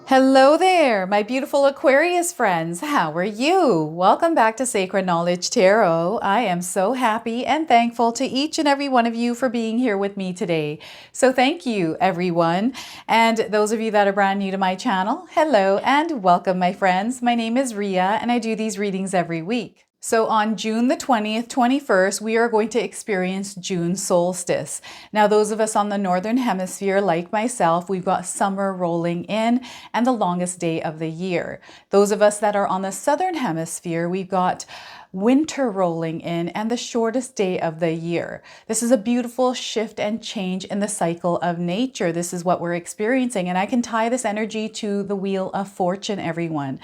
Hello there, my beautiful Aquarius friends. How are you? Welcome back to Sacred Knowledge Tarot. I am so happy and thankful to each and every one of you for being here with me today. So thank you, everyone. And those of you that are brand new to my channel, hello and welcome, my friends. My name is Ria and I do these readings every week. So on June the 20th, 21st, we are going to experience June solstice. Now, those of us on the Northern Hemisphere, like myself, we've got summer rolling in and the longest day of the year. Those of us that are on the Southern Hemisphere, we've got winter rolling in and the shortest day of the year. This is a beautiful shift and change in the cycle of nature. This is what we're experiencing. And I can tie this energy to the Wheel of Fortune, everyone.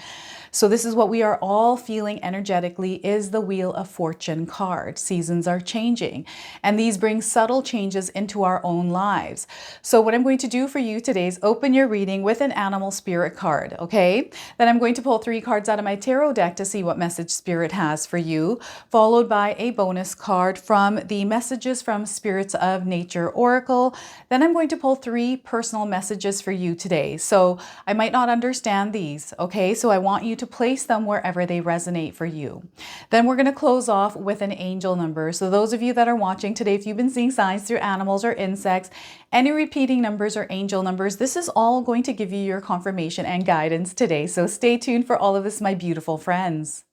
So this is what we are all feeling energetically is the Wheel of Fortune card. Seasons are changing and these bring subtle changes into our own lives. So what I'm going to do for you today is open your reading with an animal spirit card, okay? Then I'm going to pull 3 cards out of my tarot deck to see what message spirit has for you, followed by a bonus card from the Messages from Spirits of Nature Oracle. Then I'm going to pull 3 personal messages for you today. So I might not understand these, okay? So I want you to place them wherever they resonate for you. Then we're going to close off with an angel number. So those of you that are watching today, if you've been seeing signs through animals or insects, any repeating numbers or angel numbers, this is all going to give you your confirmation and guidance today. So stay tuned for all of this, my beautiful friends.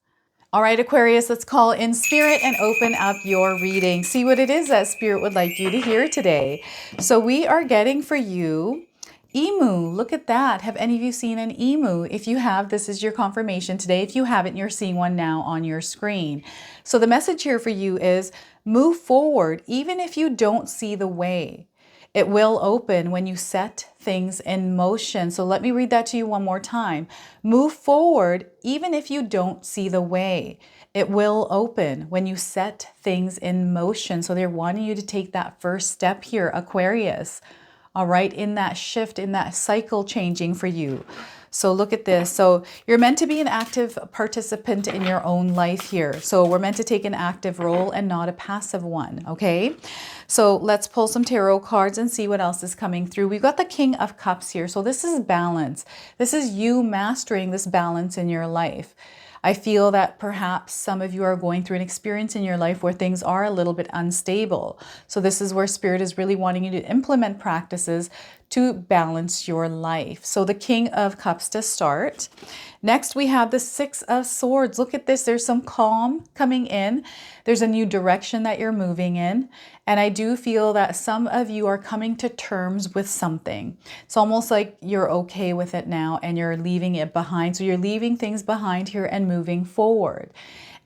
All right, Aquarius, let's call in spirit and open up your reading. See what it is that spirit would like you to hear today. So we are getting for you emu. Look at that. Have any of you seen an emu? If you have, this is your confirmation today. If you haven't, you're seeing one now on your screen. So the message here for you is move forward, even if you don't see the way. It will open when you set things in motion. So let me read that to you one more time. Move forward, even if you don't see the way. It will open when you set things in motion. So they're wanting you to take that first step here, Aquarius. All right, in that shift, in that cycle changing for you. So look at this. So you're meant to be an active participant in your own life here. So we're meant to take an active role and not a passive one, okay? So let's pull some tarot cards and see what else is coming through. We've got the King of Cups here. So this is balance. This is you mastering this balance in your life. I feel that perhaps some of you are going through an experience in your life where things are a little bit unstable. So this is where Spirit is really wanting you to implement practices to balance your life. So the King of Cups to start. Next, we have the 6 of Swords. Look at this. There's some calm coming in. There's a new direction that you're moving in. And I do feel that some of you are coming to terms with something. It's almost like you're okay with it now and you're leaving it behind. So you're leaving things behind here and moving forward.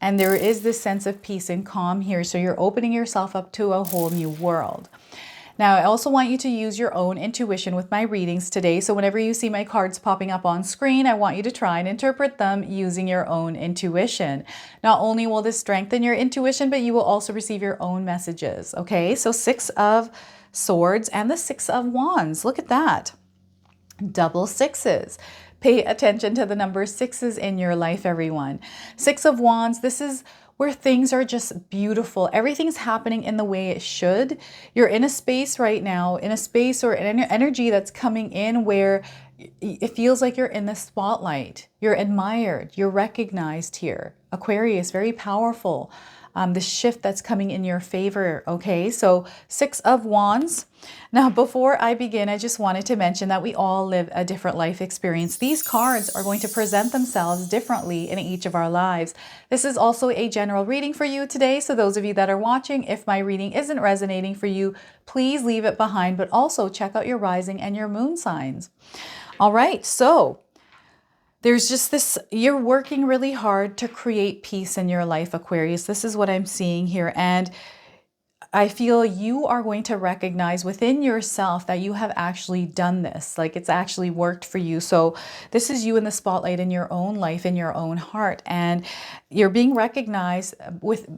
And there is this sense of peace and calm here. So you're opening yourself up to a whole new world. Now, I also want you to use your own intuition with my readings today. So whenever you see my cards popping up on screen, I want you to try and interpret them using your own intuition. Not only will this strengthen your intuition, but you will also receive your own messages. Okay, so 6 of Swords and the 6 of Wands. Look at that. Double sixes. Pay attention to the number 6s in your life, everyone. 6 of Wands, this is where things are just beautiful. Everything's happening in the way it should. You're in a space right now, in a space or an energy that's coming in where it feels like you're in the spotlight. You're admired, you're recognized here. Aquarius, very powerful. The shift that's coming in your favor, okay? So 6 of Wands. Now, before I begin, I just wanted to mention that we all live a different life experience. These cards are going to present themselves differently in each of our lives. This is also a general reading for you today. So those of you that are watching, if my reading isn't resonating for you, please leave it behind, but also check out your rising and your moon signs. All right, so there's just this, you're working really hard to create peace in your life, Aquarius. This is what I'm seeing here. And I feel you are going to recognize within yourself that you have actually done this, like it's actually worked for you. So this is you in the spotlight in your own life, in your own heart, and you're being recognized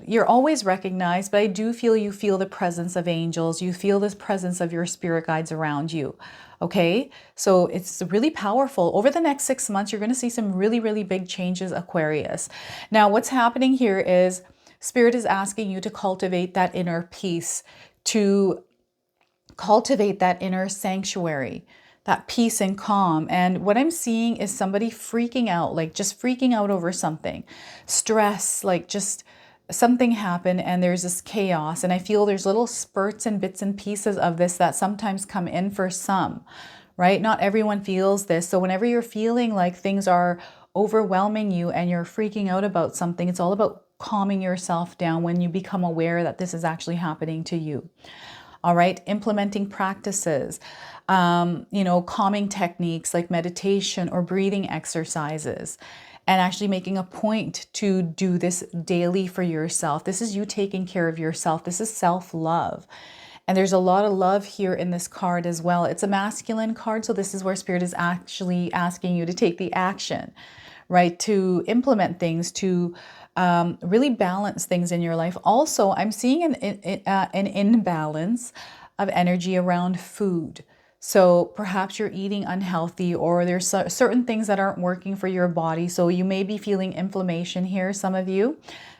you're always recognized, but I do feel you feel the presence of angels. You feel this presence of your spirit guides around you. Okay, so it's really powerful. Over the next 6 months, you're going to see some really, really big changes, Aquarius. Now, what's happening here is Spirit is asking you to cultivate that inner peace, to cultivate that inner sanctuary, that peace and calm. And what I'm seeing is somebody freaking out, like just freaking out over something, stress, like just something happened and there's this chaos. And I feel there's little spurts and bits and pieces of this that sometimes come in for some, right? Not everyone feels this. So whenever you're feeling like things are overwhelming you and you're freaking out about something, it's all about calming yourself down when you become aware that this is actually happening to you. All right, implementing practices, calming techniques like meditation or breathing exercises, and actually making a point to do this daily for yourself. This is you taking care of yourself. This is self-love. And there's a lot of love here in this card as well. It's a masculine card, so this is where Spirit is actually asking you to take the action, right? To implement things, to really balance things in your life. Also, I'm seeing an imbalance of energy around food. So perhaps you're eating unhealthy, or there's certain things that aren't working for your body. So you may be feeling inflammation here, some of you.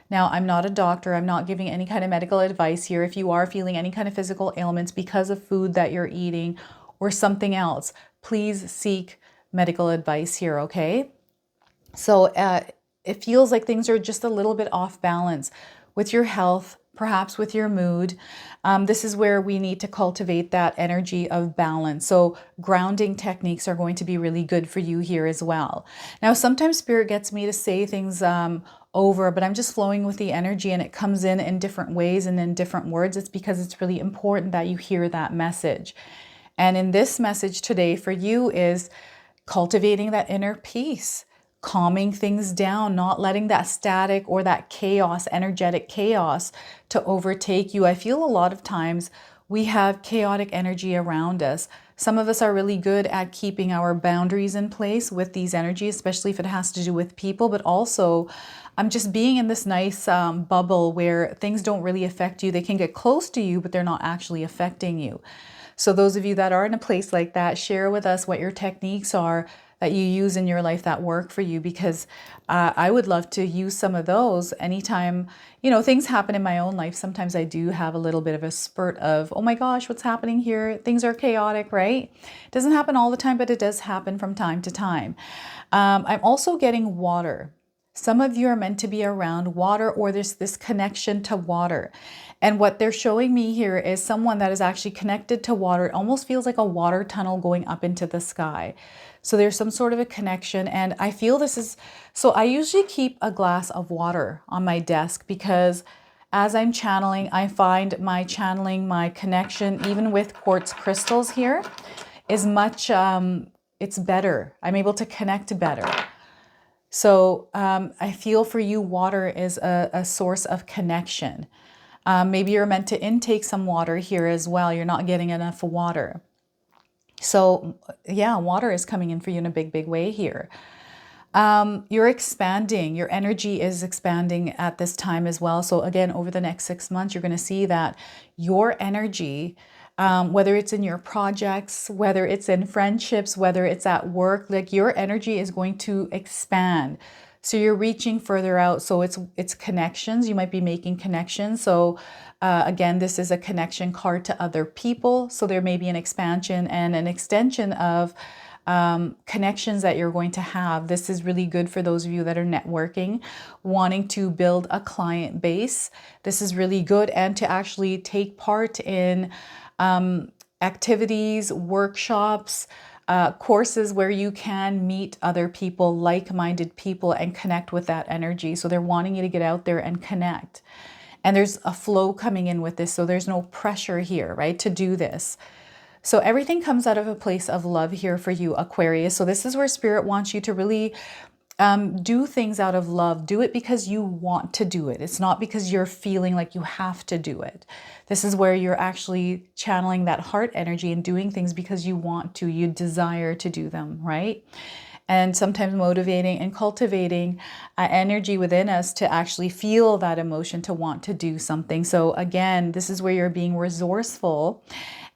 Now, I'm not a doctor. I'm not giving any kind of medical advice here. If you are feeling any kind of physical ailments because of food that you're eating or something else, please seek medical advice here, okay? So it feels like things are just a little bit off balance with your health, perhaps with your mood. This is where we need to cultivate that energy of balance. So grounding techniques are going to be really good for you here as well. Now, sometimes Spirit gets me to say things over, but I'm just flowing with the energy and it comes in different ways and in different words. It's because it's really important that you hear that message. And in this message today for you is cultivating that inner peace, calming things down, not letting that static or that chaos, energetic chaos, to overtake you. I feel a lot of times we have chaotic energy around us. Some of us are really good at keeping our boundaries in place with these energies, especially if it has to do with people, but also just being in this nice bubble where things don't really affect you. They can get close to you, but they're not actually affecting you. So those of you that are in a place like that, share with us what your techniques are that you use in your life that work for you, because I would love to use some of those anytime, things happen in my own life. Sometimes I do have a little bit of a spurt of, oh my gosh, what's happening here? Things are chaotic, right? It doesn't happen all the time, but it does happen from time to time. I'm also getting water. Some of you are meant to be around water, or there's this connection to water. And what they're showing me here is someone that is actually connected to water. It almost feels like a water tunnel going up into the sky. So there's some sort of a connection. And I feel this is, so I usually keep a glass of water on my desk, because as I'm channeling, I find my channeling, my connection, even with quartz crystals here, is much, it's better. I'm able to connect better. So I feel for you, water is a source of connection. Maybe you're meant to intake some water here as well. You're not getting enough water. So yeah, water is coming in for you in a big, big way here. You're expanding. Your energy is expanding at this time as well. So again, over the next 6 months, you're going to see that your energy, whether it's in your projects, whether it's in friendships, whether it's at work, like your energy is going to expand. So you're reaching further out. So it's connections. You might be making connections. So again, this is a connection card to other people. So there may be an expansion and an extension of connections that you're going to have. This is really good for those of you that are networking, wanting to build a client base. This is really good, and to actually take part in activities, workshops, courses where you can meet other people, like-minded people, and connect with that energy. So they're wanting you to get out there and connect. And there's a flow coming in with this. So there's no pressure here, right, to do this. So everything comes out of a place of love here for you, Aquarius. So this is where Spirit wants you to really do things out of love. Do it because you want to do it. It's not because you're feeling like you have to do it. This is where you're actually channeling that heart energy and doing things because you want to, you desire to do them, right? And sometimes motivating and cultivating energy within us to actually feel that emotion, to want to do something. So again, this is where you're being resourceful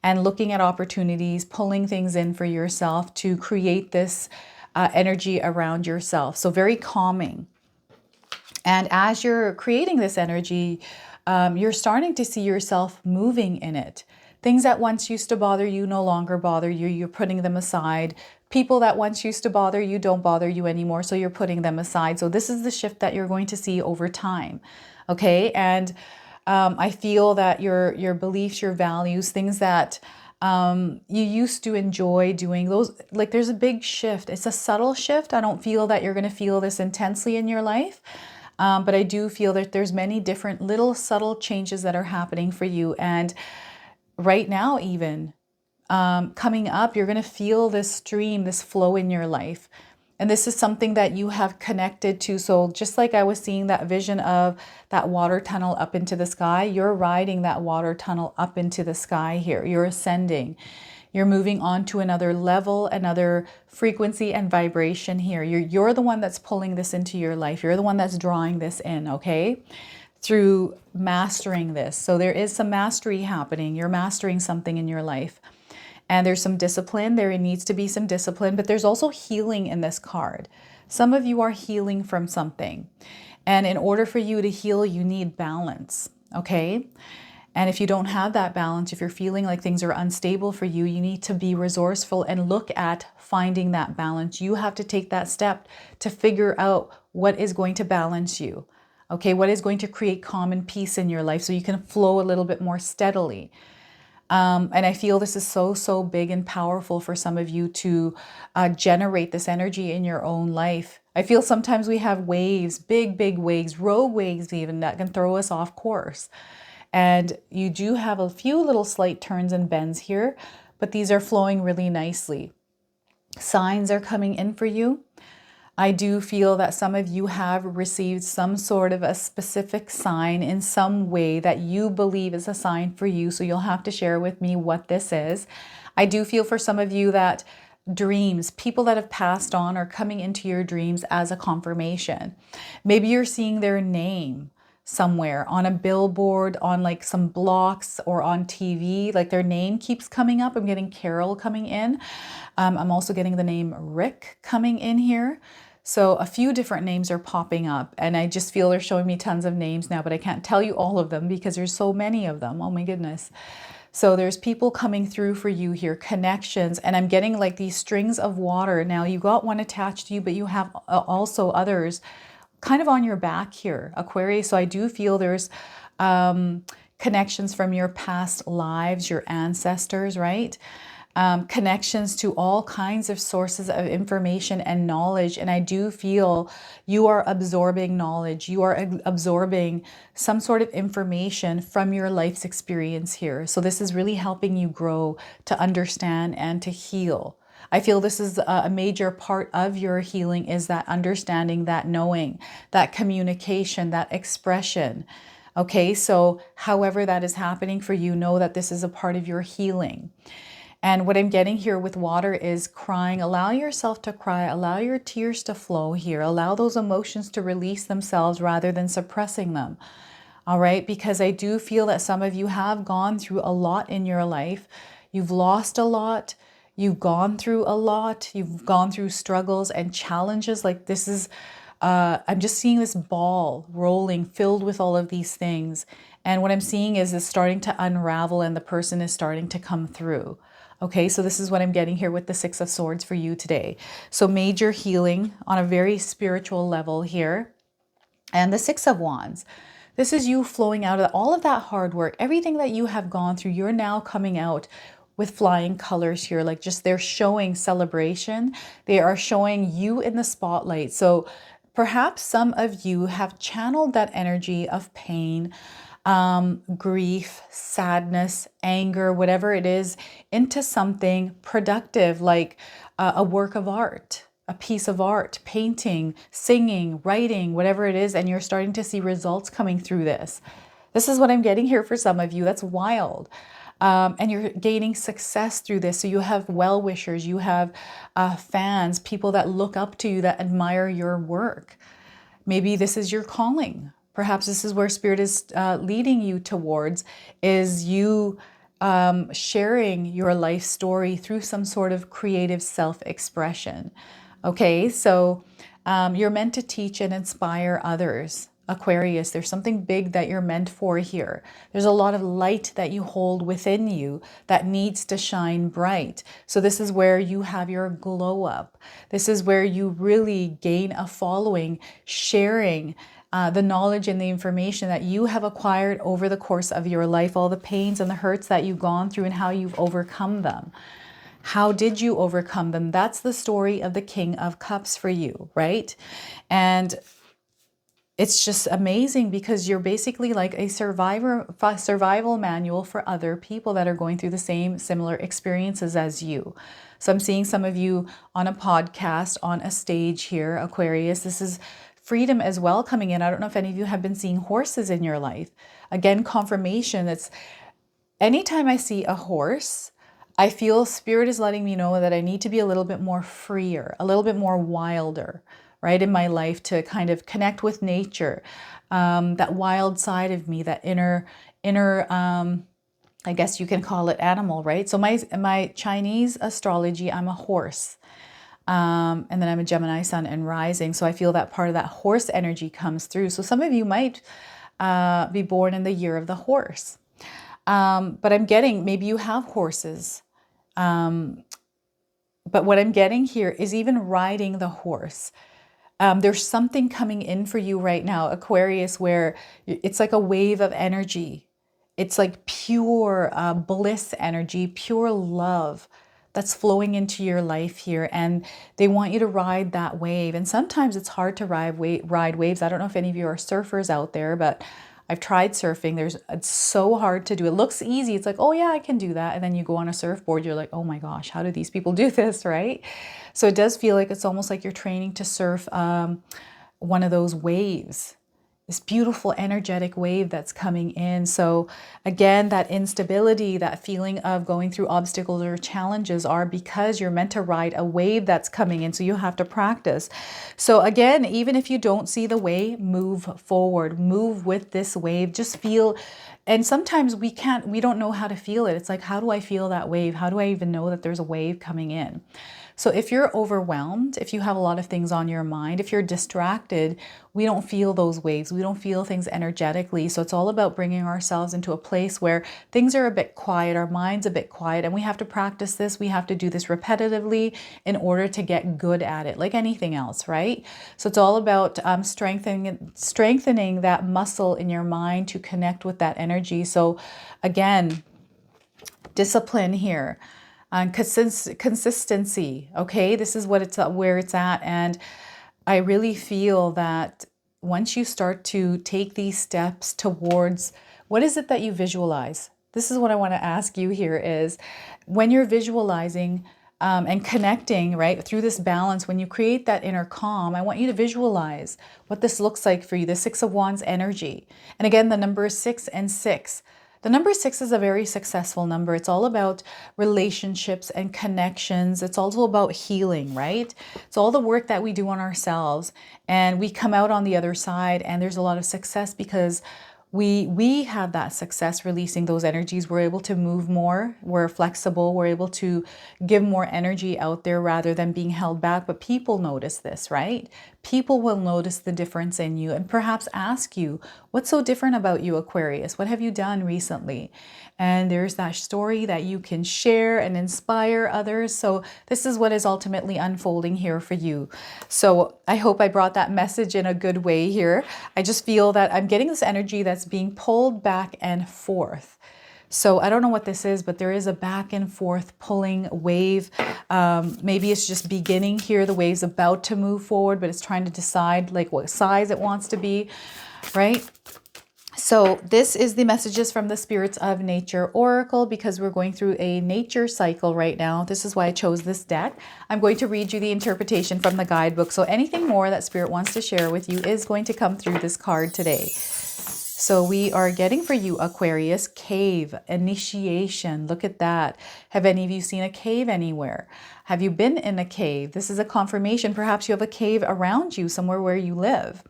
and looking at opportunities, pulling things in for yourself to create this energy around yourself. So very calming. And as you're creating this energy, you're starting to see yourself moving in it. Things that once used to bother you no longer bother you. You're putting them aside. People that once used to bother you don't bother you anymore, so you're putting them aside. So this is the shift that you're going to see over time, okay? And I feel that your beliefs, your values, things that you used to enjoy doing, those, like, there's a big shift. It's a subtle shift. I don't feel that you're going to feel this intensely in your life, but I do feel that there's many different little subtle changes that are happening for you. And right now, even coming up, you're going to feel this stream, this flow in your life. And this is something that you have connected to. So just like I was seeing that vision of that water tunnel up into the sky, you're riding that water tunnel up into the sky here. You're ascending. You're moving on to another level, another frequency and vibration here. You're the one that's pulling this into your life. You're the one that's drawing this in, okay? Through mastering this. So there is some mastery happening. You're mastering something in your life. And there's some discipline. There needs to be some discipline, but there's also healing in this card. Some of you are healing from something. And in order for you to heal, you need balance, okay? And if you don't have that balance, if you're feeling like things are unstable for you, you need to be resourceful and look at finding that balance. You have to take that step to figure out what is going to balance you, okay? What is going to create calm and peace in your life so you can flow a little bit more steadily. And I feel this is so big and powerful for some of you to generate this energy in your own life. I feel sometimes we have waves, big waves, rogue waves even, that can throw us off course. And you do have a few little slight turns and bends here, but these are flowing really nicely. Signs are coming in for you. I do feel that some of you have received some sort of a specific sign in some way that you believe is a sign for you. So you'll have to share with me what this is. I do feel for some of you that dreams, people that have passed on, are coming into your dreams as a confirmation. Maybe you're seeing their name somewhere on a billboard, on like some blocks, or on TV, like their name keeps coming up. I'm getting Carol coming in. I'm also getting the name Rick coming in here. So a few different names are popping up, and I just feel they're showing me tons of names now, but I can't tell you all of them because there's so many of them. Oh my goodness. So there's people coming through for you here, connections, and I'm getting like these strings of water. Now you got one attached to you, but you have also others kind of on your back here, Aquarius. So I do feel there's connections from your past lives, your ancestors, right? Connections to all kinds of sources of information and knowledge. And I do feel you are absorbing knowledge. You are absorbing some sort of information from your life's experience here. So this is really helping you grow, to understand and to heal. I feel this is a major part of your healing, is that understanding, that knowing, that communication, that expression. Okay, so however that is happening for you, know that this is a part of your healing. And what I'm getting here with water is crying. Allow yourself to cry. Allow your tears to flow here. Allow those emotions to release themselves rather than suppressing them. All right, because I do feel that some of you have gone through a lot in your life. You've lost a lot. You've gone through a lot. You've gone through struggles and challenges. Like this is, I'm just seeing this ball rolling filled with all of these things. And what I'm seeing is it's starting to unravel and the person is starting to come through. Okay, so this is what I'm getting here with the Six of Swords for you today. So major healing on a very spiritual level here. And the Six of Wands. This is you flowing out of all of that hard work, everything that you have gone through. You're now coming out with flying colors here, like just they're showing celebration. They are showing you in the spotlight. So perhaps some of you have channeled that energy of pain, grief, sadness, anger, whatever it is, into something productive, like a work of art, a piece of art, painting, singing, writing, whatever it is, and you're starting to see results coming through this. This is what I'm getting here for some of you. That's wild. And you're gaining success through this. So you have well-wishers, you have fans, people that look up to you, that admire your work. Maybe this is your calling. Perhaps this is where Spirit is leading you towards, is you sharing your life story through some sort of creative self-expression. Okay, so you're meant to teach and inspire others. Aquarius. There's something big that you're meant for here. There's a lot of light that you hold within you that needs to shine bright. So this is where you have your glow up. This is where you really gain a following, sharing the knowledge and the information that you have acquired over the course of your life, all the pains and the hurts that you've gone through and how you've overcome them. How did you overcome them? That's the story of the King of Cups for you, right? And it's just amazing because you're basically like a survival manual for other people that are going through the same similar experiences as you. So I'm seeing some of you on a podcast, on a stage here, Aquarius. This is freedom as well coming in. I don't know if any of you have been seeing horses in your life. Again, confirmation. It's anytime I see a horse, I feel spirit is letting me know that I need to be a little bit more freer, a little bit more wilder, right, in my life to kind of connect with nature, that wild side of me, that inner, I guess you can call it animal, right? So my Chinese astrology, I'm a horse. And then I'm a Gemini sun and rising. So I feel that part of that horse energy comes through. So some of you might be born in the year of the horse. But I'm getting, maybe you have horses. But what I'm getting here is even riding the horse. There's something coming in for you right now, Aquarius, where it's like a wave of energy. It's like pure bliss energy, pure love that's flowing into your life here. And they want you to ride that wave. And sometimes it's hard to ride waves. I don't know if any of you are surfers out there, but I've tried surfing. It's so hard to do. It looks easy. It's like, oh yeah, I can do that. And then you go on a surfboard, you're like, oh my gosh, how do these people do this, right? So it does feel like it's almost like you're training to surf one of those waves, this beautiful energetic wave that's coming in. So again, that instability, that feeling of going through obstacles or challenges are because you're meant to ride a wave that's coming in. So you have to practice. So again, even if you don't see the wave, move forward, move with this wave, just feel. And sometimes we don't know how to feel it. It's like, how do I feel that wave? How do I even know that there's a wave coming in? So if you're overwhelmed, if you have a lot of things on your mind, if you're distracted, we don't feel those waves. We don't feel things energetically. So it's all about bringing ourselves into a place where things are a bit quiet, our mind's a bit quiet, and we have to practice this. We have to do this repetitively in order to get good at it, like anything else, right? So it's all about strengthening that muscle in your mind to connect with that energy. So again, discipline here. Consistency. Okay, this is where it's at. And I really feel that once you start to take these steps towards, what is it that you visualize? This is what I want to ask you here is, when you're visualizing and connecting, right, through this balance, when you create that inner calm, I want you to visualize what this looks like for you, the Six of Wands energy. And again, the number is 6 and 6. The number 6 is a very successful number. It's all about relationships and connections. It's also about healing, right? It's all the work that we do on ourselves, and we come out on the other side and there's a lot of success because we have that success releasing those energies. We're able to move more. We're flexible. We're able to give more energy out there rather than being held back. But people notice this, right? People will notice the difference in you and perhaps ask you, what's so different about you, Aquarius? What have you done recently? And there's that story that you can share and inspire others. So this is what is ultimately unfolding here for you. So I hope I brought that message in a good way here. I just feel that I'm getting this energy that's being pulled back and forth. So I don't know what this is, but there is a back and forth pulling wave. Maybe it's just beginning here. The wave's about to move forward, but it's trying to decide like what size it wants to be, right? So this is the messages from the Spirits of Nature Oracle, because we're going through a nature cycle right now. This is why I chose this deck. I'm going to read you the interpretation from the guidebook. So anything more that Spirit wants to share with you is going to come through this card today. So we are getting for you, Aquarius, cave, initiation. Look at that. Have any of you seen a cave anywhere? Have you been in a cave? This is a confirmation. Perhaps you have a cave around you, somewhere where you live.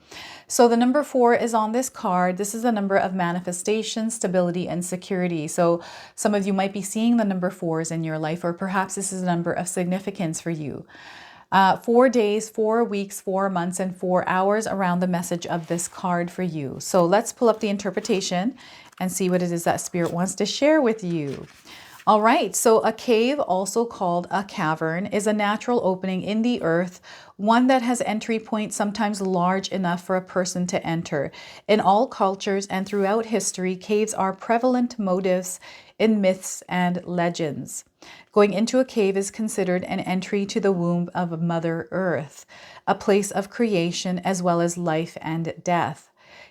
So the number 4 is on this card. This is a number of manifestation, stability, and security. So some of you might be seeing the number 4s in your life, or perhaps this is a number of significance for you. 4 days, 4 weeks, 4 months, and 4 hours around the message of this card for you. So let's pull up the interpretation and see what it is that Spirit wants to share with you. All right, so a cave, also called a cavern, is a natural opening in the earth, one that has entry points sometimes large enough for a person to enter. In all cultures and throughout history, caves are prevalent motifs in myths and legends. Going into a cave is considered an entry to the womb of Mother Earth, a place of creation as well as life and death.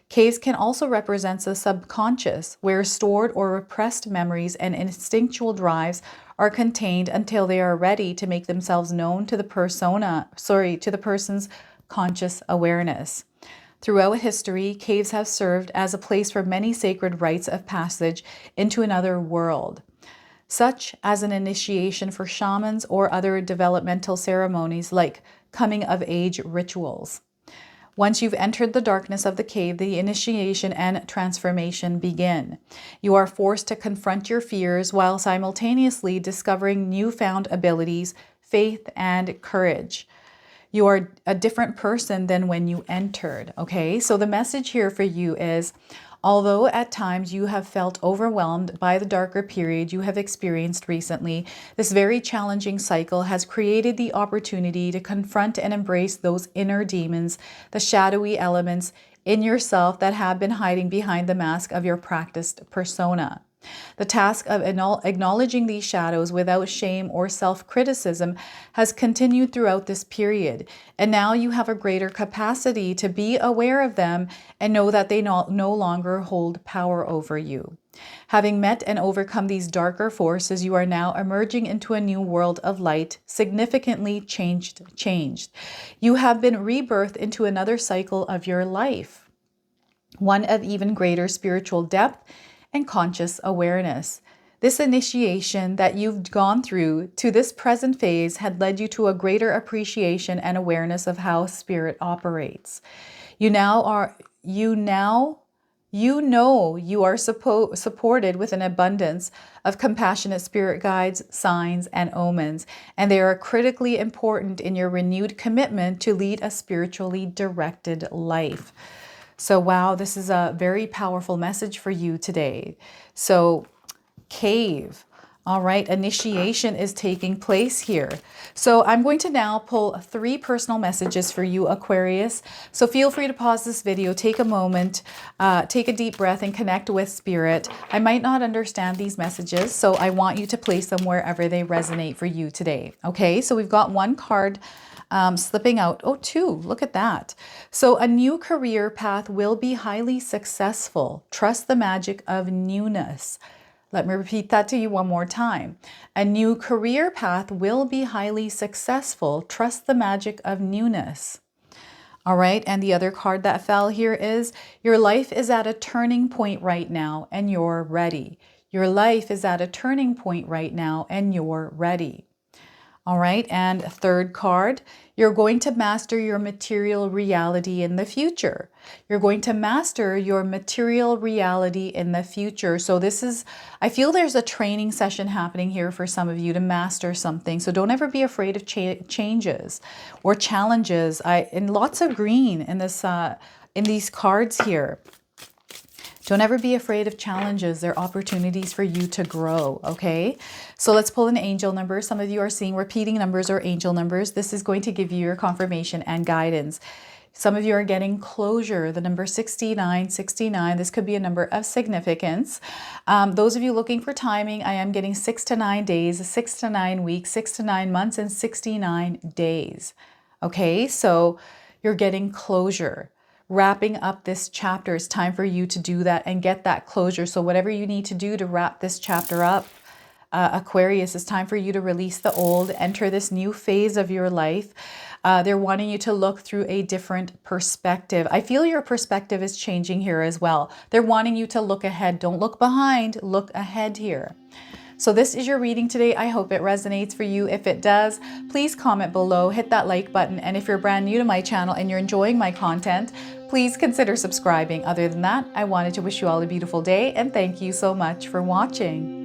Caves can also represent the subconscious, where stored or repressed memories and instinctual drives are contained until they are ready to make themselves known to the person's conscious awareness. Throughout history, caves have served as a place for many sacred rites of passage into another world, such as an initiation for shamans or other developmental ceremonies like coming-of-age rituals. Once you've entered the darkness of the cave, the initiation and transformation begin. You are forced to confront your fears while simultaneously discovering newfound abilities, faith, and courage. You are a different person than when you entered, okay? So the message here for you is, although at times you have felt overwhelmed by the darker period you have experienced recently, this very challenging cycle has created the opportunity to confront and embrace those inner demons, the shadowy elements in yourself that have been hiding behind the mask of your practiced persona. The task of acknowledging these shadows without shame or self-criticism has continued throughout this period, and now you have a greater capacity to be aware of them and know that they no longer hold power over you. Having met and overcome these darker forces, you are now emerging into a new world of light, significantly changed. You have been rebirthed into another cycle of your life, one of even greater spiritual depth and conscious awareness. This initiation that you've gone through to this present phase had led you to a greater appreciation and awareness of how spirit operates. You know you are supported with an abundance of compassionate spirit guides, signs, and omens, and they are critically important in your renewed commitment to lead a spiritually directed life. So wow, this is a very powerful message for you today. So cave. All right, initiation is taking place here. So I'm going to now pull 3 personal messages for you, Aquarius. So feel free to pause this video, take a moment, take a deep breath and connect with spirit. I might not understand these messages, so I want you to place them wherever they resonate for you today. Okay, so we've got 1 card slipping out. Oh, 2, look at that. So a new career path will be highly successful. Trust the magic of newness. Let me repeat that to you one more time. A new career path will be highly successful. Trust the magic of newness. All right, and the other card that fell here is, your life is at a turning point right now and you're ready. Your life is at a turning point right now and you're ready. All right, and 3rd card, you're going to master your material reality in the future. You're going to master your material reality in the future. So this is, I feel there's a training session happening here for some of you to master something. So don't ever be afraid of changes or challenges. And lots of green in this, in these cards here. Don't ever be afraid of challenges. They're opportunities for you to grow, okay? So let's pull an angel number. Some of you are seeing repeating numbers or angel numbers. This is going to give you your confirmation and guidance. Some of you are getting closure, the number 69. This could be a number of significance. Those of you looking for timing, I am getting 6 to 9 days, 6 to 9 weeks, 6 to 9 months, and 69 days. Okay, so you're getting closure. Wrapping up this chapter. It's time for you to do that and get that closure. So whatever you need to do to wrap this chapter up, Aquarius, it's time for you to release the old, enter this new phase of your life. They're wanting you to look through a different perspective. I feel your perspective is changing here as well. They're wanting you to look ahead. Don't look behind, look ahead here. So this is your reading today. I hope it resonates for you. If it does, please comment below, hit that like button. And if you're brand new to my channel and you're enjoying my content, please consider subscribing. Other than that, I wanted to wish you all a beautiful day and thank you so much for watching.